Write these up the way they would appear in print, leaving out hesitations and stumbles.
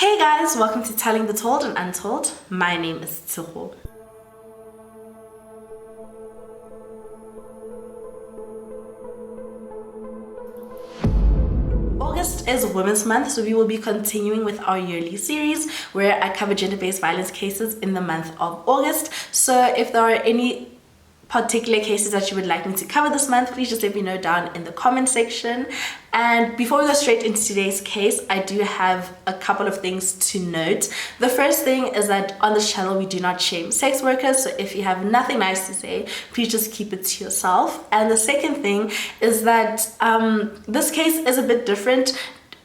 Hey guys, welcome to Telling the Told and Untold. My name is Tshego. August is Women's Month, so we will be continuing with our yearly series where I cover gender-based violence cases in the month of August. So if there are any particular cases that you would like me to cover this month, please just let me know down in the comment section. And before we go straight into today's case, I do have a couple of things to note. The first thing is that on this channel we do not shame sex workers, so if you have nothing nice to say, please just keep it to yourself. And the second thing is that this case is a bit different,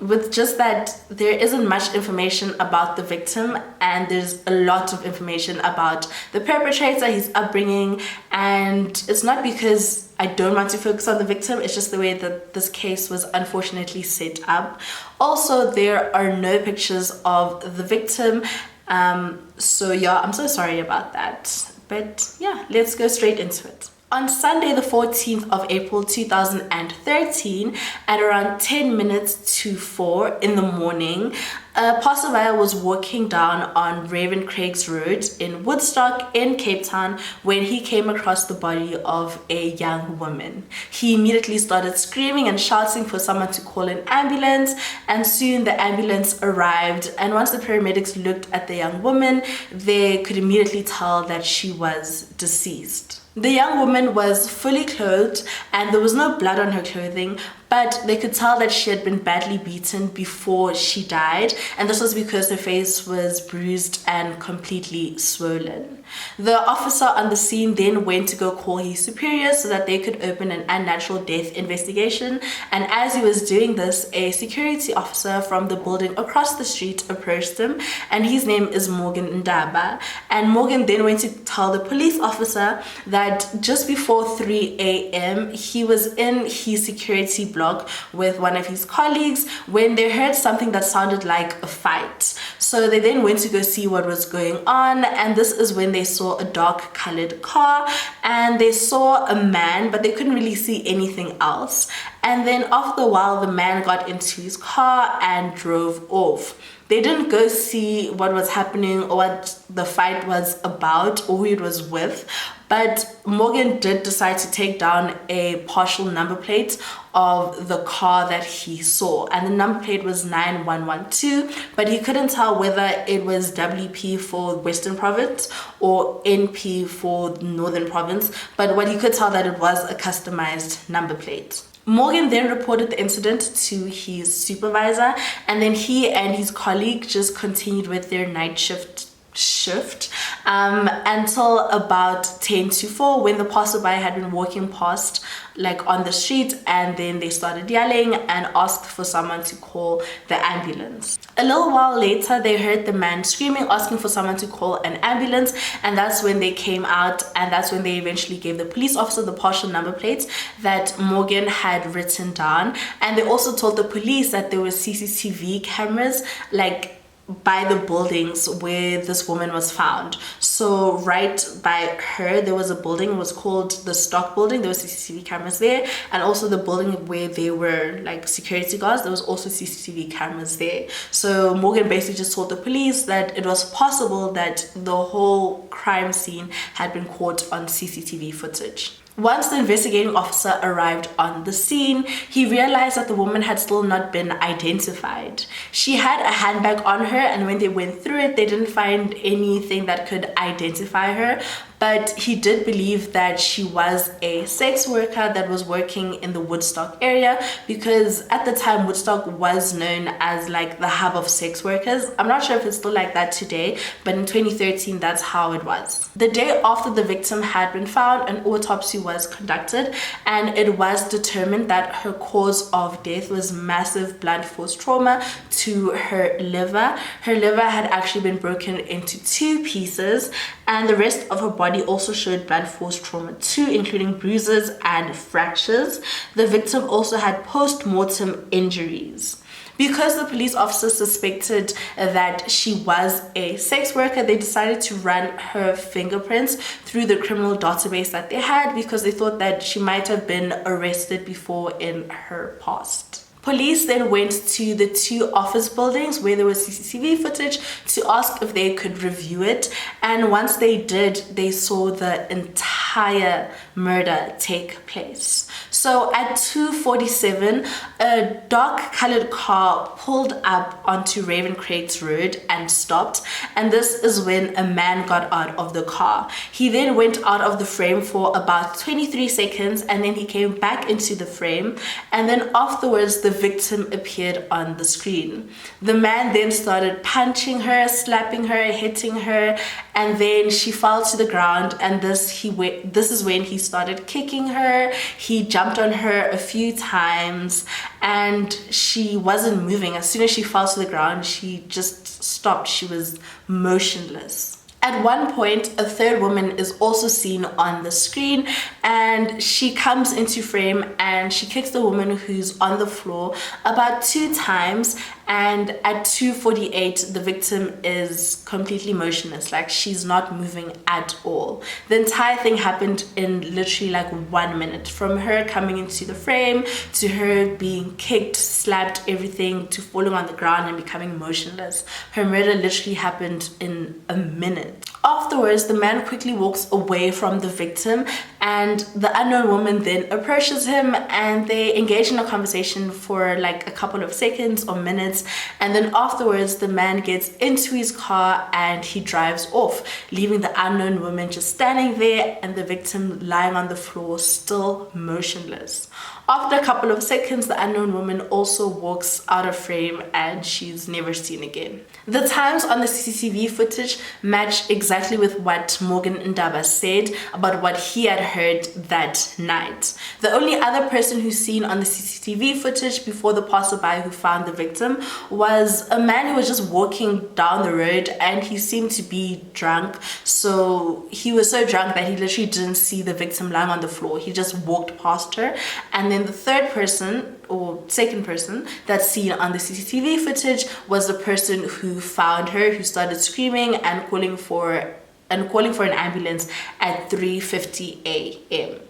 with just that there isn't much information about the victim and there's a lot of information about the perpetrator, his upbringing, and it's not because I don't want to focus on the victim, it's just the way that this case was unfortunately set up. Also, there are no pictures of the victim, so yeah, I'm so sorry about that. But yeah, let's go straight into it. On Sunday, the 14th of April 2013, at around 10 minutes to 4 in the morning, a passerby was walking down on Raven Craig's Road in Woodstock in Cape Town when he came across the body of a young woman. He immediately started screaming and shouting for someone to call an ambulance, and soon the ambulance arrived, and once the paramedics looked at the young woman, they could immediately tell that she was deceased. The young woman was fully clothed and there was no blood on her clothing, but they could tell that she had been badly beaten before she died, and this was because her face was bruised and completely swollen. The officer on the scene then went to go call his superiors so that they could open an unnatural death investigation, and as he was doing this, a security officer from the building across the street approached him, and his name is Morgan Ndaba. And Morgan then went to tell the police officer that just before 3 a.m. he was in his security block with one of his colleagues when they heard something that sounded like a fight. So they then went to go see what was going on, and this is when they saw a dark colored car and they saw a man, but they couldn't really see anything else. And then after a while the man got into his car and drove off. They didn't go see what was happening or what the fight was about or who it was with, but Morgan did decide to take down a partial number plate of the car that he saw, and the number plate was 9112, but he couldn't tell whether it was WP for Western Province or NP for Northern Province, but what he could tell that it was a customized number plate. Morgan then reported the incident to his supervisor, and then he and his colleague just continued with their night shift until about 10 to 4 when the passerby had been walking past like on the street, and then they started yelling and asked for someone to call the ambulance. A little while later they heard the man screaming, asking for someone to call an ambulance, and that's when they came out, and that's when they eventually gave the police officer the partial number plates that Morgan had written down. And they also told the police that there were CCTV cameras like by the buildings where this woman was found. So right by her there was a building, it was called the Stock building. There was CCTV cameras there, and also the building where they were like security guards, there was also CCTV cameras there. So Morgan basically just told the police that it was possible that the whole crime scene had been caught on CCTV footage. Once the investigating officer arrived on the scene, he realized that the woman had still not been identified. She had a handbag on her, and when they went through it, they didn't find anything that could identify her, but he did believe that she was a sex worker that was working in the Woodstock area, because at the time Woodstock was known as like the hub of sex workers. I'm not sure if it's still like that today, but in 2013 that's how it was. The day after the victim had been found, an autopsy was conducted, and it was determined that her cause of death was massive blunt force trauma to her liver. Her liver had actually been broken into 2 pieces, and the rest of her body also showed blunt force trauma too, including bruises and fractures. The victim also had post-mortem injuries. Because the police officer suspected that she was a sex worker, they decided to run her fingerprints through the criminal database that they had, because they thought that she might have been arrested before in her past. Police then went to the 2 office buildings where there was CCTV footage to ask if they could review it. And once they did, they saw the entire murder take place. So at 2:47, a dark colored car pulled up onto Ravencraigs Road and stopped. And this is when a man got out of the car. He then went out of the frame for about 23 seconds, and then he came back into the frame. And then afterwards, the victim appeared on the screen. The man then started punching her, slapping her, hitting her, and then she fell to the ground. And this is when he started kicking her. He jumped on her a few times, and she wasn't moving. As soon as she fell to the ground, she just stopped. She was motionless. At one point, a third woman is also seen on the screen, and she comes into frame and she kicks the woman who's on the floor about 2 times. And at 2:48, the victim is completely motionless, like she's not moving at all. The entire thing happened in literally like 1 minute, from her coming into the frame to her being kicked, slapped, everything, to falling on the ground and becoming motionless. Her murder literally happened in a minute. Afterwards, the man quickly walks away from the victim, and the unknown woman then approaches him, and they engage in a conversation for like a couple of seconds or minutes. And then afterwards, the man gets into his car and he drives off, leaving the unknown woman just standing there and the victim lying on the floor, still motionless. After a couple of seconds, the unknown woman also walks out of frame and she's never seen again. The times on the CCTV footage match exactly with what Morgan Ndaba said about what he had heard that night. The only other person who's seen on the CCTV footage before the passerby who found the victim was a man who was just walking down the road, and he seemed to be drunk. So he was so drunk that he literally didn't see the victim lying on the floor. He just walked past her. And then the third person or second person that's seen on the CCTV footage was the person who found her, who started screaming and calling for an ambulance at 3:50 a.m.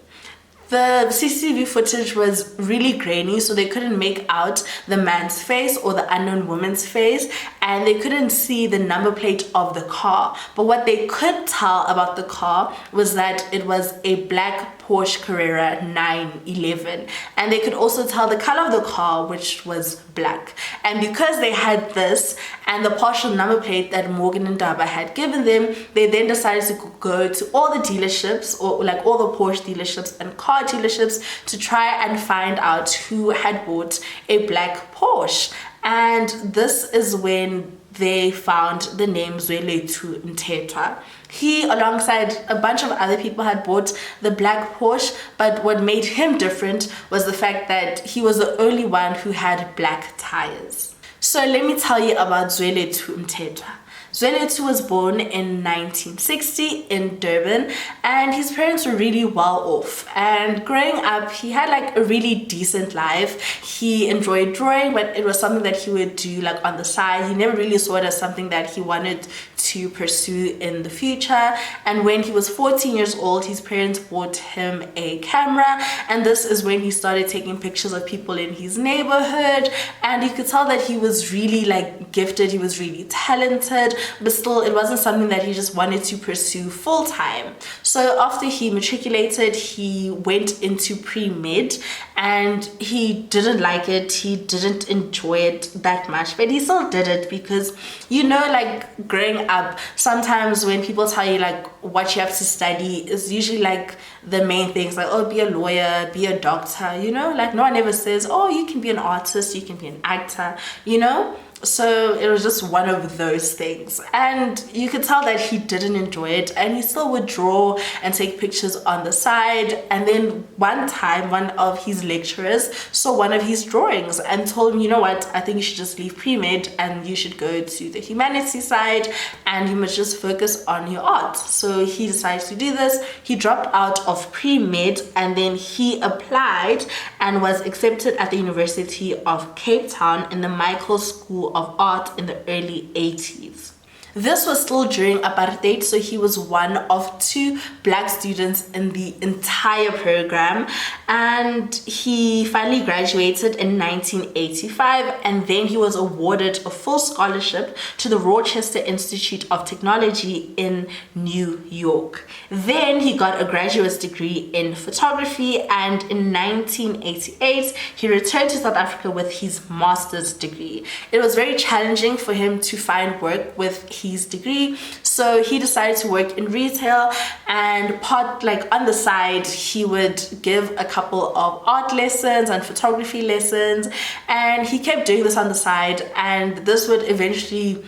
The CCTV footage was really grainy, so they couldn't make out the man's face or the unknown woman's face, and they couldn't see the number plate of the car. But what they could tell about the car was that it was a black Porsche Carrera 911, and they could also tell the color of the car, which was black. And because they had this and the partial number plate that Morgan and Ndaba had given them, they then decided to go to all the dealerships, or like all the Porsche dealerships and car dealerships, to try and find out who had bought a black Porsche. And this is when they found the name Zwelethwa Mthethwa. He, alongside a bunch of other people, had bought the black Porsche, but what made him different was the fact that he was the only one who had black tires. So let me tell you about Zwelethwa Mthethwa. Zwelethwa was born in 1960 in Durban, and his parents were really well off. And growing up, he had like a really decent life. He enjoyed drawing, but it was something that he would do like on the side. He never really saw it as something that he wanted to pursue in the future. And when he was 14 years old, his parents bought him a camera, and this is when he started taking pictures of people in his neighborhood. And you could tell that he was really like gifted, he was really talented, but still it wasn't something that he just wanted to pursue full time. So after he matriculated, he went into pre-med, and he didn't like it, he didn't enjoy it that much, but he still did it because, you know, like growing up, sometimes when people tell you like what you have to study is usually like the main things, like, oh, be a lawyer, be a doctor, you know, like no one ever says, oh, you can be an artist, you can be an actor, you know. So it was just one of those things, and you could tell that he didn't enjoy it, and he still would draw and take pictures on the side. And then one time, one of his lecturers saw one of his drawings and told him, you know what, I think you should just leave pre-med and you should go to the humanities side and you must just focus on your art. So he decided to do this. He dropped out of pre-med, and then he applied and was accepted at the University of Cape Town in the Michael School of Art in the early 80s. This was still during apartheid, so he was one of 2 black students in the entire program, and he finally graduated in 1985, and then he was awarded a full scholarship to the Rochester Institute of Technology in New York. Then he got a graduate's degree in photography, and in 1988 he returned to South Africa with his master's degree. It was very challenging for him to find work with his degree, so he decided to work in retail, and on the side he would give a couple of art lessons and photography lessons, and he kept doing this on the side, and this would eventually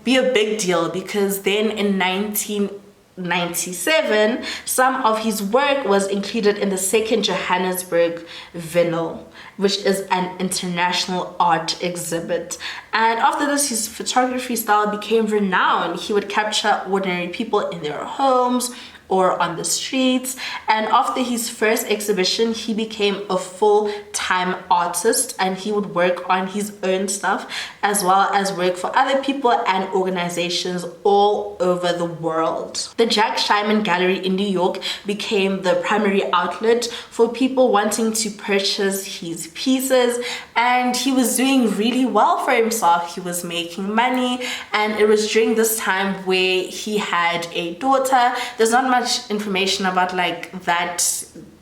be a big deal, because then in 1997 some of his work was included in the second Johannesburg Vinyl, which is an international art exhibit. And after this, his photography style became renowned. He would capture ordinary people in their homes or on the streets, and after his first exhibition he became a full-time artist, and he would work on his own stuff as well as work for other people and organizations all over the world. The Jack Scheinman Gallery in New York became the primary outlet for people wanting to purchase his pieces, and he was doing really well for himself. He was making money, and it was during this time where he had a daughter. There's not much information about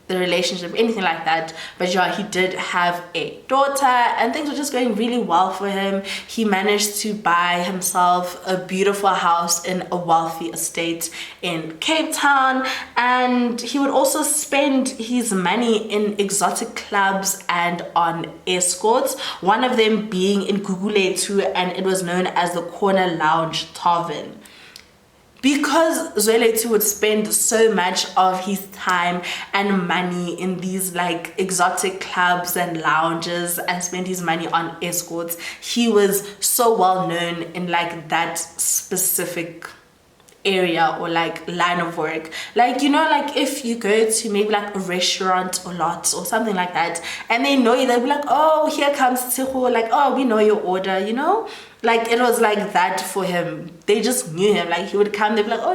the relationship, anything like that, but yeah, he did have a daughter, and things were just going really well for him. He managed to buy himself a beautiful house in a wealthy estate in Cape Town, and he would also spend his money in exotic clubs and on escorts, one of them being in Gugulethu, and it was known as the Corner Lounge Tavern. Because Zwelethini would spend so much of his time and money in these exotic clubs and lounges and spend his money on escorts, he was so well known in that specific area or line of work. If you go to maybe a restaurant or lot or something like that, and they know you, they'll be like, oh, here comes Tshego, oh, we know your order, it was like that for him. They just knew him. He would come, they'd be like, oh,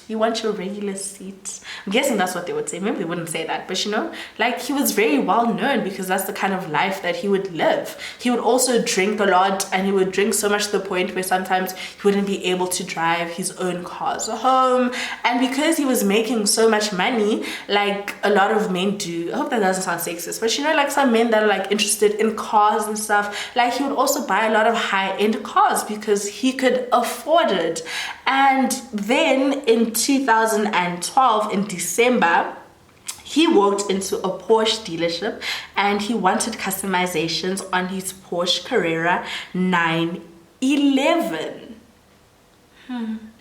you want your regular seat? I'm guessing that's what they would say. Maybe they wouldn't say that, but he was very well known because that's the kind of life that he would live. He would also drink a lot, and he would drink so much to the point where sometimes he wouldn't be able to drive his own cars home. And because he was making so much money, a lot of men do, I hope that doesn't sound sexist, but some men that are interested in cars and stuff, he would also buy a lot of high-end cars because he could afford it. And then in 2012, in December, he walked into a Porsche dealership and he wanted customizations on his Porsche Carrera 911.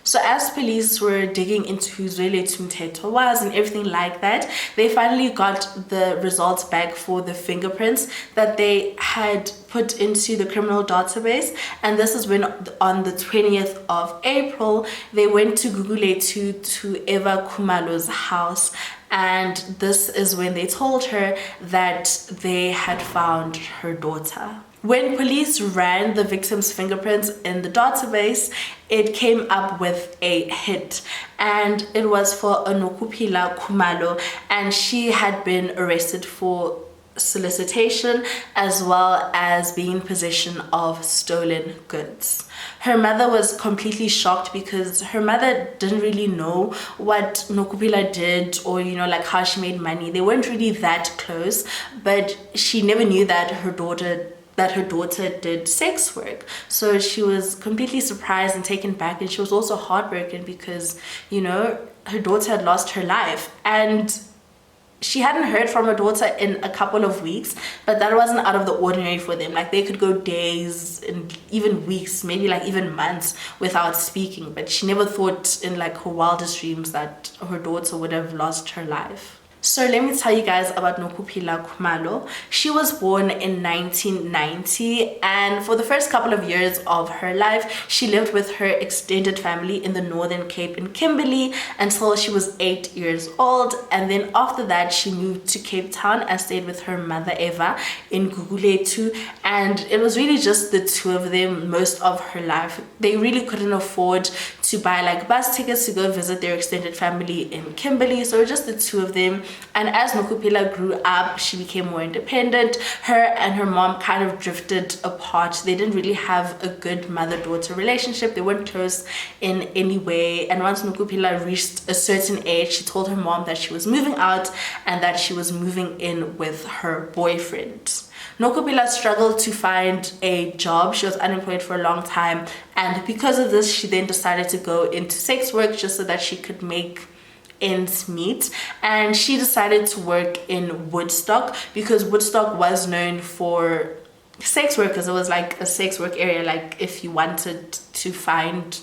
So as police were digging into who Zwelethini Mthethwa was and everything like that, they finally got the results back for the fingerprints that they had put into the criminal database. And this is when on the 20th of April, they went to Gugulethu to Eva Khumalo's house. And this is when they told her that they had found her daughter. When police ran the victim's fingerprints in the database, it came up with a hit, and it was for Nokuphila Khumalo, and she had been arrested for solicitation as well as being in possession of stolen goods. Her mother was completely shocked because her mother didn't really know what Nokuphila did or how she made money. They weren't really that close, but she never knew that her daughter did sex work. So she was completely surprised and taken back, and she was also heartbroken because her daughter had lost her life, and she hadn't heard from her daughter in a couple of weeks, but that wasn't out of the ordinary for them. They could go days and even weeks, maybe even months without speaking, but she never thought in her wildest dreams that her daughter would have lost her life. So let me tell you guys about Nokuphila Khumalo. She was born in 1990, and for the first couple of years of her life, she lived with her extended family in the Northern Cape in Kimberley until she was 8 years old. And then after that, she moved to Cape Town and stayed with her mother Eva in Gugulethu. And it was really just the two of them most of her life. They really couldn't afford to buy like bus tickets to go visit their extended family in Kimberley, so just the two of them. And as Nokuphila grew up, she became more independent. Her and her mom kind of drifted apart. They didn't really have a good mother-daughter relationship. They weren't close in any way. And once Nokuphila reached a certain age, she told her mom that she was moving out and that she was moving in with her boyfriend. Nokuphila struggled to find a job. She was unemployed for a long time, and because of this, she then decided to go into sex work just so that she could make ends meet. And she decided to work in Woodstock because Woodstock was known for sex workers. It was like a sex work area. Like if you wanted to find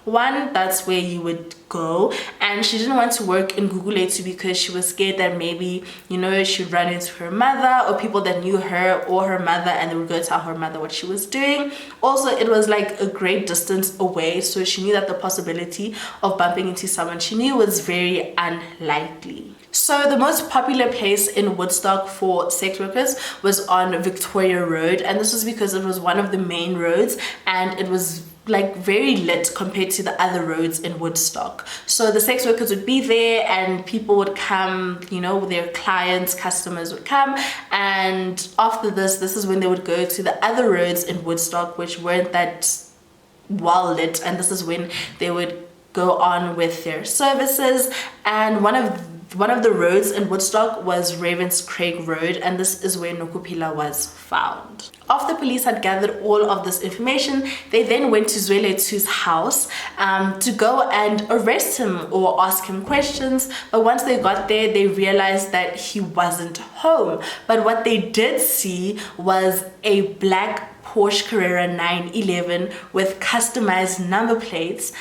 one, that's where you would go. And she didn't want to work in Gugulethu because she was scared that maybe, you know, she'd run into her mother or people that knew her or her mother, and they would go tell her mother what she was doing. Also, it was like a great distance away, so she knew that the possibility of bumping into someone she knew was very unlikely. So the most popular place in Woodstock for sex workers was on Victoria Road, and this was because it was one of the main roads and it was like very lit compared to the other roads in Woodstock. So the sex workers would be there and people would come, you know, their clients, customers would come, and after this is when they would go to the other roads in Woodstock which weren't that well lit, and this is when they would go on with their services. And one of the roads in Woodstock was Ravenscraig Road, and this is where Nokuphila was found. After police had gathered all of this information, they then went to Zwelethu's house to go and arrest him or ask him questions. But once they got there, they realized that he wasn't home. But what they did see was a black Porsche Carrera 911 with customized number plates,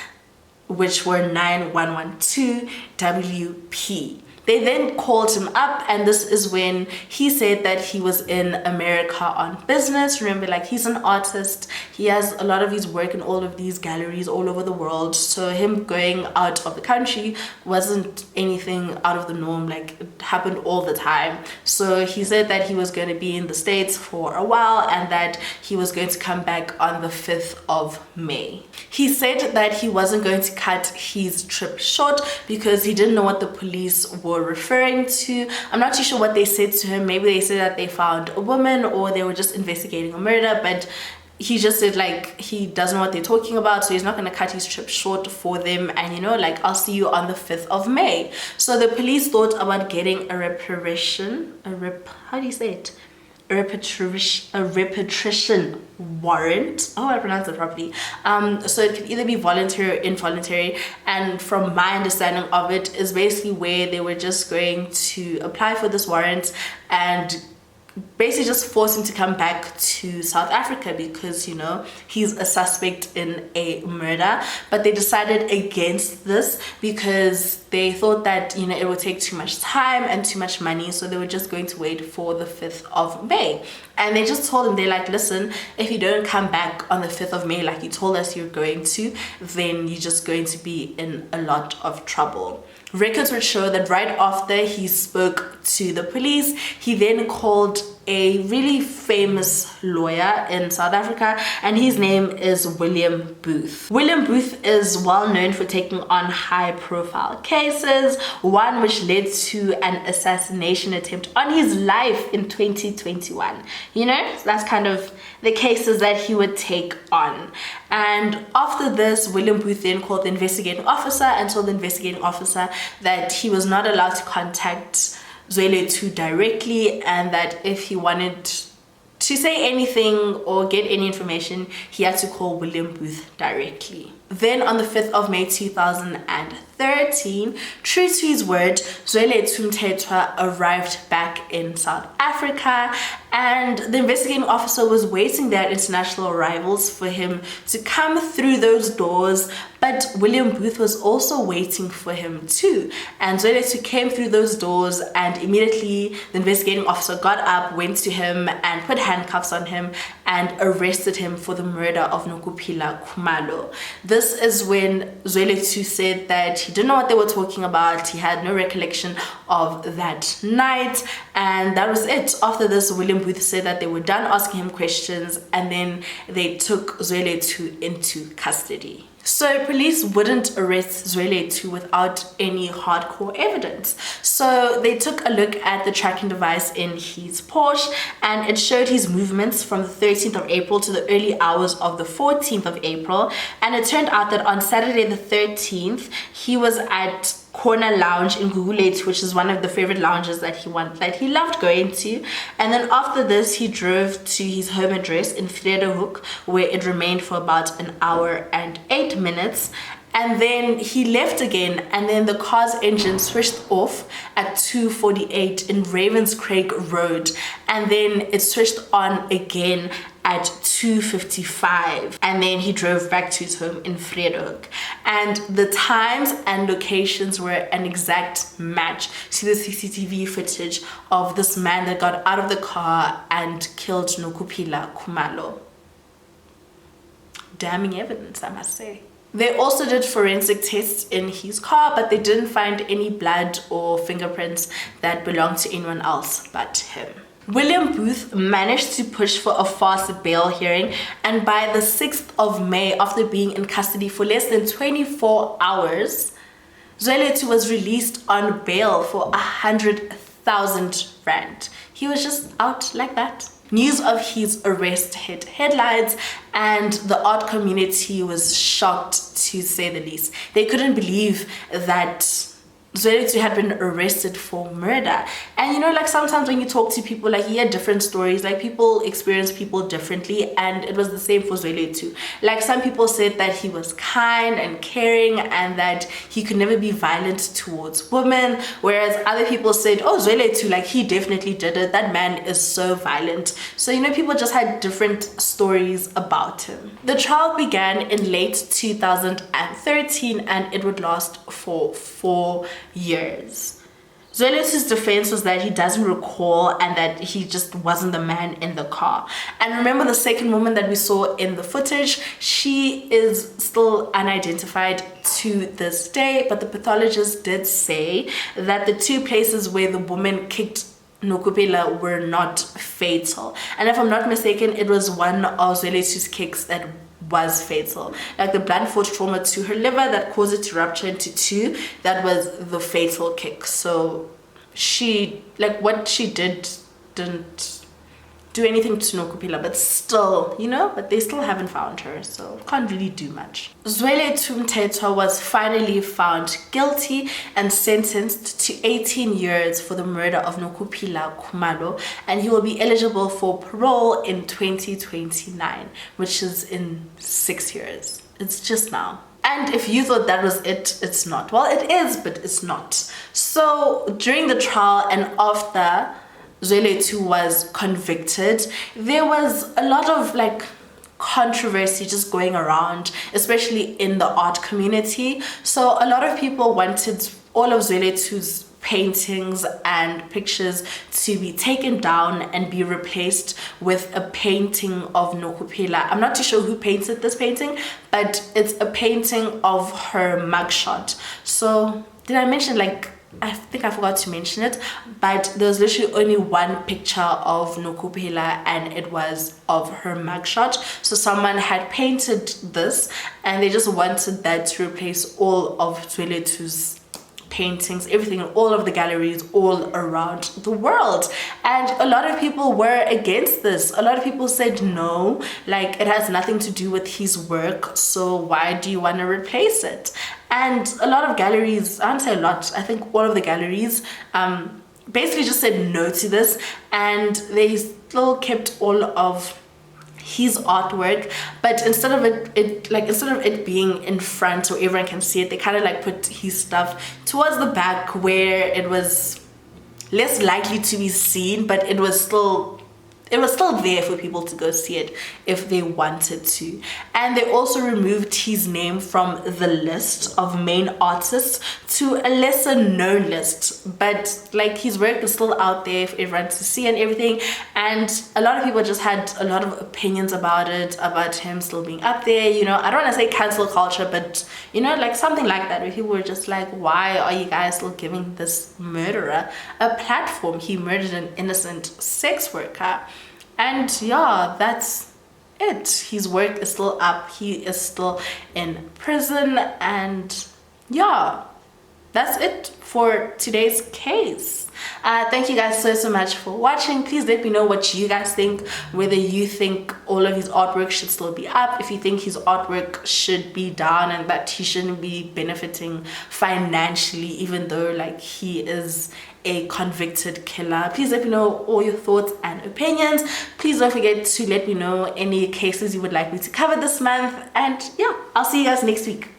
which were 9112 WP. They then called him up, and this is when he said that he was in America on business. Remember, like, he's an artist. He has a lot of his work in all of these galleries all over the world. So him going out of the country wasn't anything out of the norm. Like, it happened all the time. So he said that he was going to be in the States for a while and that he was going to come back on the 5th of May. He said that he wasn't going to cut his trip short because he didn't know what the police were referring to. I'm not too sure what they said to him. Maybe they said that they found a woman or they were just investigating a murder, but he just said like he doesn't know what they're talking about, so he's not going to cut his trip short for them, and, you know, like, I'll see you on the 5th of May. So the police thought about getting a repatriation warrant. Oh, I pronounced it properly. So it could either be voluntary or involuntary, and from my understanding of it is basically where they were just going to apply for this warrant and basically just force him to come back to South Africa because, you know, he's a suspect in a murder. But they decided against this because they thought that, you know, it would take too much time and too much money, so they were just going to wait for the 5th of May. And they just told him, they're like, listen, if you don't come back on the 5th of May like you told us you're going to, then you're just going to be in a lot of trouble. Records would show that right after he spoke to the police, he then called a really famous lawyer in South Africa, and his name is William Booth. William Booth is well known for taking on high profile cases, one which led to an assassination attempt on his life in 2021. You know, that's kind of the cases that he would take on. And after this, William Booth then called the investigating officer and told the investigating officer that he was not allowed to contact Zwelethu directly, and that if he wanted to say anything or get any information, he had to call William Booth directly. Then on the 5th of May 2013, 2013, true to his word, Zwelethu Mthethwa arrived back in South Africa, and the investigating officer was waiting there at international arrivals for him to come through those doors, but William Booth was also waiting for him too. And Zwelethu came through those doors, and immediately the investigating officer got up, went to him and put handcuffs on him and arrested him for the murder of Nokuphila Khumalo. This is when Zwelethu said that he didn't know what they were talking about, he had no recollection of that night, and that was it. After this, William Booth said that they were done asking him questions, and then they took Zwelethu into custody. So police wouldn't arrest Zwelethu without any hardcore evidence. So they took a look at the tracking device in his Porsche, and it showed his movements from the 13th of April to the early hours of the 14th of April. And it turned out that on Saturday the 13th, he was at Corner Lounge in Gugulethu, which is one of the favorite lounges that he loved going to. And then after this, he drove to his home address in Vredehuk, where it remained for about an hour and 8 minutes. And then he left again, and then the car's engine switched off at 2:48 in Ravenscraig Road, and then it switched on again at 2:55, and then he drove back to his home in Vredehuk. And the times and locations were an exact match to the CCTV footage of this man that got out of the car and killed Nokuphila Khumalo. Damning evidence, I must say. They also did forensic tests in his car, but they didn't find any blood or fingerprints that belonged to anyone else but him. William Booth managed to push for a fast bail hearing, and by the 6th of May, after being in custody for less than 24 hours, Zwelethu was released on bail for 100,000 rand. He was just out like that. News of his arrest hit headlines, and the art community was shocked, to say the least. They couldn't believe that Zwelethu had been arrested for murder. And you know, like sometimes when you talk to people, like you hear different stories, like people experience people differently, and it was the same for Zwelethu. Like some people said that he was kind and caring and that he could never be violent towards women, whereas other people said, oh, Zwelethu, like he definitely did it, that man is so violent. So you know, people just had different stories about him. The trial began in late 2013, and it would last for 4 years. Zwelethu's defense was that he doesn't recall and that he just wasn't the man in the car. And remember, the second woman that we saw in the footage, she is still unidentified to this day, but the pathologist did say that the 2 places where the woman kicked Nokuphila were not fatal. And if I'm not mistaken, it was one of Zwelethu's kicks that was fatal, like the blunt force trauma to her liver that caused it to rupture into 2. That was the fatal kick. So she, like what she did didn't do anything to Nokuphila, but still, you know, but they still haven't found her, so can't really do much. Zwelethu Mthethwa was finally found guilty and sentenced to 18 years for the murder of Nokuphila Khumalo, and he will be eligible for parole in 2029, which is in 6 years. It's just now. And if you thought that was it, it's not. Well, it is, but it's not. So during the trial and after Zwelethu was convicted, there was a lot of like controversy just going around, especially in the art community. So a lot of people wanted all of Zwelethu's paintings and pictures to be taken down and be replaced with a painting of Nokuphila. I'm not too sure who painted this painting, but it's a painting of her mugshot. So did I mention, like, I think I forgot to mention it, but there's literally only one picture of Nokuphila, and it was of her mugshot. So someone had painted this, and they just wanted that to replace all of Zwelethu's paintings, everything in all of the galleries all around the world. And a lot of people were against this. A lot of people said no, like it has nothing to do with his work, so why do you want to replace it? And a lot of galleries, I don't say a lot, I think all of the galleries basically just said no to this, and they still kept all of his artwork, but instead of it being in front so everyone can see it, they kind of like put his stuff towards the back where it was less likely to be seen, but it was still there for people to go see it if they wanted to. And they also removed his name from the list of main artists to a lesser known list, but like his work is still out there for everyone to see and everything. And a lot of people just had a lot of opinions about it, about him still being up there, you know. I don't want to say cancel culture, but you know, like something like that, where people were just like, why are you guys still giving this murderer a platform? He murdered an innocent sex worker. And yeah, that's it. His work is still up. He is still in prison. And yeah, that's it for today's case. Thank you guys so much for watching. Please let me know what you guys think, whether you think all of his artwork should still be up, if you think his artwork should be down and that he shouldn't be benefiting financially even though like he is a convicted killer. Please let me know all your thoughts and opinions. Please don't forget to let me know any cases you would like me to cover this month, and yeah, I'll see you guys next week.